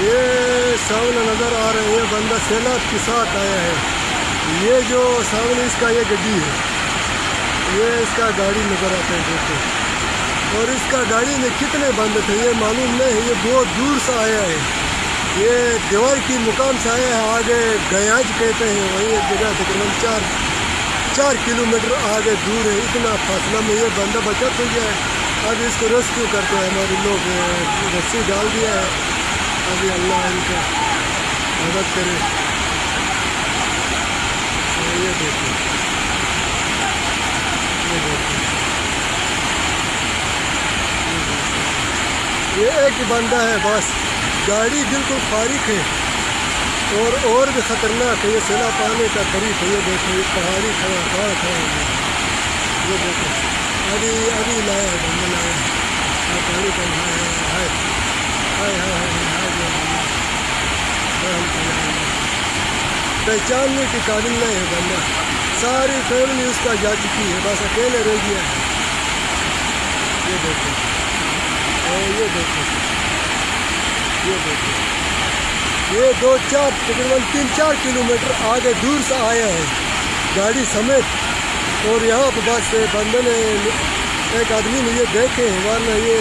یہ سامنے نظر آ رہے ہیں، یہ بندہ سیلاب کے ساتھ آیا ہے. یہ جو سامنے اس کا یہ گڈی ہے، یہ اس کا گاڑی نظر آتا ہے دیکھو. اور اس کا گاڑی میں کتنے بندے تھے یہ معلوم نہیں ہے. یہ بہت دور سے آیا ہے، یہ دیوار کی مقام سے آیا ہے. آگے گیاج کہتے ہیں، وہی ایک جگہ تقریباً 4 کلومیٹر آگے دور ہے. اتنا فاصلہ میں یہ بندہ بچت ہو گیا ہے. اب اس کو ریسکیو کرتے ہیں ہمارے لوگ، رسی ڈال دیا ہے. ابھی اللہ ان کو مدد کرے. یہ دیکھیں، یہ دیکھیں، یہ ایک ہی بندہ ہے بس. گاڑی بالکل فارغ ہے اور بھی خطرناک ہے. یہ سیلاب آنے کا قریب ہے. یہ دیکھیں، یہ پہاڑی کھڑا ہے. یہ دیکھیں، ابھی لایا ہے بندہ، لایا ہے. پہاڑی کا پہچاننے کی قابل نہیں ہے بندہ. ساری فیملی اس کا جا چکی ہے، بس اکیلے رہ گیا ہے. یہ دیکھیں، یہ دیکھیں، یہ دیکھیں، یہ تقریباً 3-4 کلومیٹر آگے دور سے آیا ہے گاڑی سمیت. اور یہاں پہ بس بندے نے، ایک آدمی نے یہ دیکھے، ورنہ یہ